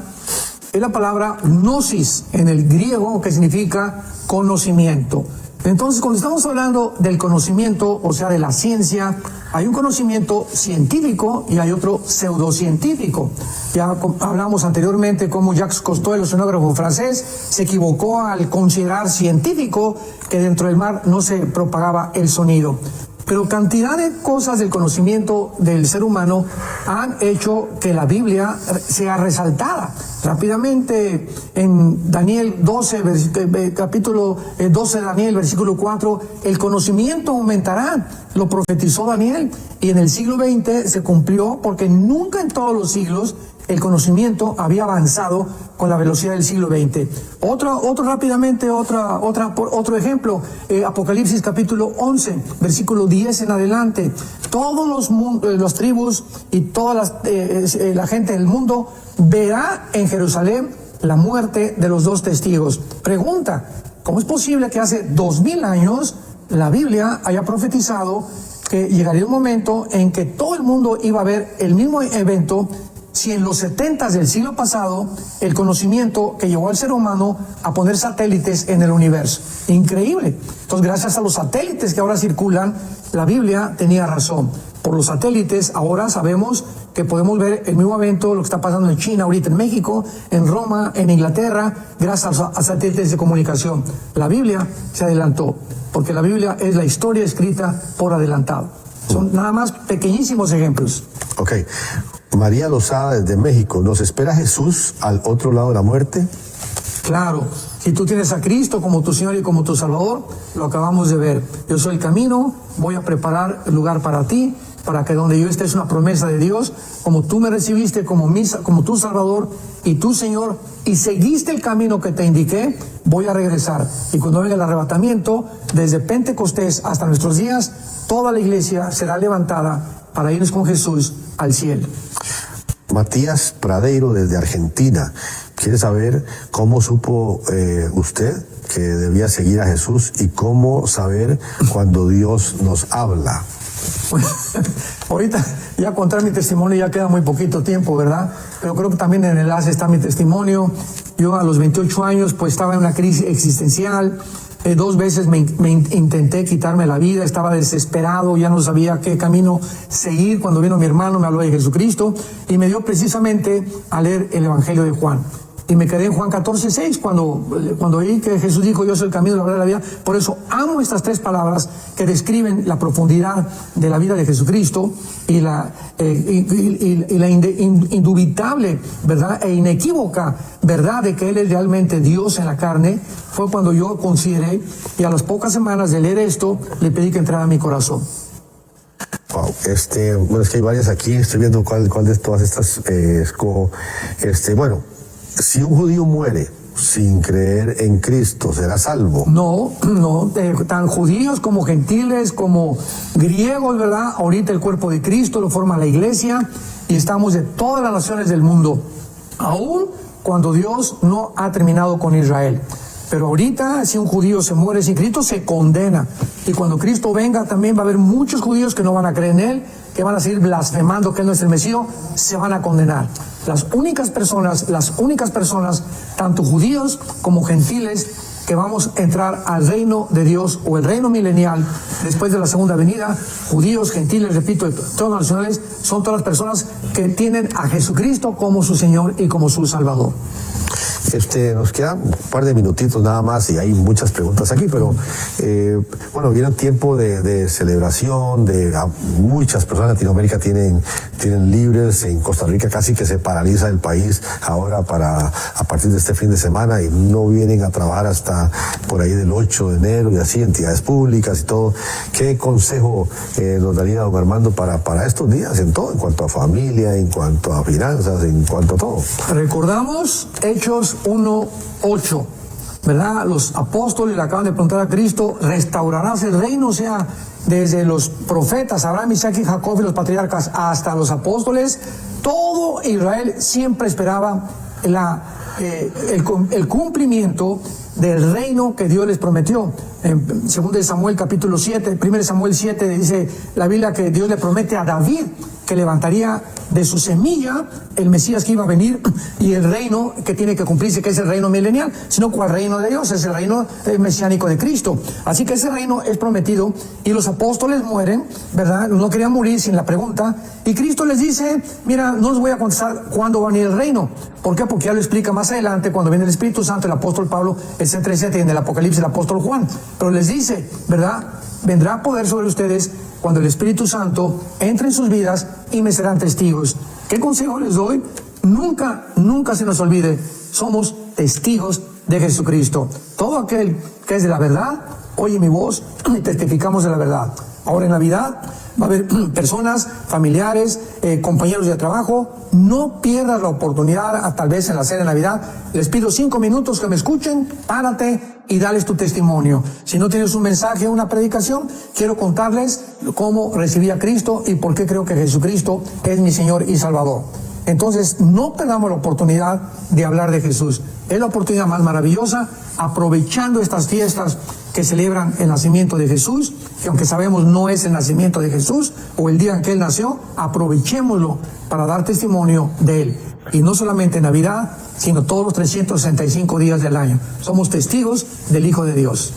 es la palabra gnosis en el griego, que significa conocimiento. Entonces, cuando estamos hablando del conocimiento, o sea, de la ciencia, hay un conocimiento científico y hay otro pseudocientífico. Ya hablamos anteriormente cómo Jacques Cousteau, el oceanógrafo francés, se equivocó al considerar científico que dentro del mar no se propagaba el sonido. Pero cantidad de cosas del conocimiento del ser humano han hecho que la Biblia sea resaltada. Rápidamente, en Daniel 12, capítulo 12 de Daniel, versículo 4, el conocimiento aumentará. Lo profetizó Daniel y en el siglo XX se cumplió, porque nunca en todos los siglos el conocimiento había avanzado con la velocidad del siglo XX. Otro ejemplo, Apocalipsis capítulo 11, versículo 10 en adelante. Todos los tribus y toda la gente del mundo verá en Jerusalén la muerte de los dos testigos. Pregunta, ¿cómo es posible que hace 2000 años la Biblia haya profetizado que llegaría un momento en que todo el mundo iba a ver el mismo evento, si en los 70s del siglo pasado el conocimiento que llevó al ser humano a poner satélites en el universo? Increíble. Entonces, gracias a los satélites que ahora circulan, la Biblia tenía razón. Por los satélites ahora sabemos que podemos ver el mismo evento, lo que está pasando en China, ahorita en México, en Roma, en Inglaterra, gracias a satélites de comunicación. La Biblia se adelantó, porque la Biblia es la historia escrita por adelantado. Son nada más pequeñísimos ejemplos. Ok. María Lozada desde México. ¿Nos espera Jesús al otro lado de la muerte? Claro, Si tú tienes a Cristo como tu Señor y como tu Salvador, lo acabamos de ver. Yo soy el camino, voy a preparar el lugar para ti, para que donde yo esté es una promesa de Dios, como tú me recibiste como tu Salvador y tu Señor, y seguiste el camino que te indiqué, voy a regresar. Y cuando venga el arrebatamiento, desde Pentecostés hasta nuestros días, toda la iglesia será levantada para irnos con Jesús al cielo. Matías Pradeiro desde Argentina quiere saber cómo supo usted que debía seguir a Jesús y cómo saber cuando Dios nos habla. Ahorita ya contar mi testimonio ya queda muy poquito tiempo, ¿verdad? Pero creo que también en el enlace está mi testimonio. Yo a los 28 años pues estaba en una crisis existencial. 2 veces me intenté quitarme la vida, estaba desesperado, ya no sabía qué camino seguir. Cuando vino mi hermano me habló de Jesucristo y me dio precisamente a leer el Evangelio de Juan. Y me quedé en Juan 14:6 cuando oí que Jesús dijo: yo soy el camino, la verdad y la vida. Por eso amo estas 3 palabras que describen la profundidad de la vida de Jesucristo y la indubitable, ¿verdad?, e inequívoca verdad de que Él es realmente Dios en la carne. Fue cuando yo consideré, y a las pocas semanas de leer esto, le pedí que entrara a mi corazón. Wow, bueno, es que hay varias aquí, estoy viendo cuál de todas estas escojo. Bueno, si un judío muere sin creer en Cristo, ¿será salvo? No, tan judíos como gentiles, como griegos, ¿verdad? Ahorita el cuerpo de Cristo lo forma la iglesia y estamos de todas las naciones del mundo, aún cuando Dios no ha terminado con Israel. Pero ahorita, si un judío se muere sin Cristo, se condena. Y cuando Cristo venga, también va a haber muchos judíos que no van a creer en Él, que van a seguir blasfemando que Él no es el Mesías, se van a condenar. Las únicas personas, tanto judíos como gentiles, que vamos a entrar al reino de Dios o el reino milenial después de la segunda venida, judíos, gentiles, repito, todos los nacionales, son todas las personas que tienen a Jesucristo como su Señor y como su Salvador. Nos quedan un par de minutitos nada más y hay muchas preguntas aquí, pero bueno, viene un tiempo de celebración, muchas personas en Latinoamérica tienen libres, en Costa Rica casi que se paraliza el país ahora a partir de este fin de semana y no vienen a trabajar hasta por ahí del 8 de enero y así, entidades públicas y todo. ¿Qué consejo nos daría don Armando para estos días en todo, en cuanto a familia, en cuanto a finanzas, en cuanto a todo? Recordamos Hechos 1:8, ¿verdad? Los apóstoles le acaban de preguntar a Cristo: ¿restaurarás el reino? O sea, desde los profetas Abraham, Isaac y Jacob y los patriarcas hasta los apóstoles, todo Israel siempre esperaba el cumplimiento del reino que Dios les prometió. En 2 Samuel capítulo 7, 1 Samuel 7 dice la Biblia que Dios le promete a David que levantaría de su semilla el Mesías que iba a venir y el reino que tiene que cumplirse, que es el reino milenial, sino cuál reino de Dios, es el reino mesiánico de Cristo. Así que ese reino es prometido y los apóstoles mueren, ¿verdad? No querían morir sin la pregunta y Cristo les dice: mira, no os voy a contestar cuándo va a venir el reino. ¿Por qué? Porque ya lo explica más adelante cuando viene el Espíritu Santo, el apóstol Pablo, etcétera, etcétera, y en el Apocalipsis el apóstol Juan. Pero les dice, ¿verdad? Vendrá poder sobre ustedes cuando el Espíritu Santo entre en sus vidas y me serán testigos. ¿Qué consejo les doy? Nunca se nos olvide, somos testigos de Jesucristo. Todo aquel que es de la verdad, oye mi voz y testificamos de la verdad. Ahora en Navidad va a haber personas, familiares, compañeros de trabajo. No pierdas la oportunidad, tal vez en la cena de Navidad. Les pido 5 minutos que me escuchen, párate y dales tu testimonio. Si no tienes un mensaje, una predicación, quiero contarles cómo recibí a Cristo y por qué creo que Jesucristo es mi Señor y Salvador. Entonces, no perdamos la oportunidad de hablar de Jesús. Es la oportunidad más maravillosa, aprovechando estas fiestas que celebran el nacimiento de Jesús, que aunque sabemos no es el nacimiento de Jesús o el día en que Él nació, aprovechémoslo para dar testimonio de Él. Y no solamente en Navidad, sino todos los 365 días del año. Somos testigos del Hijo de Dios.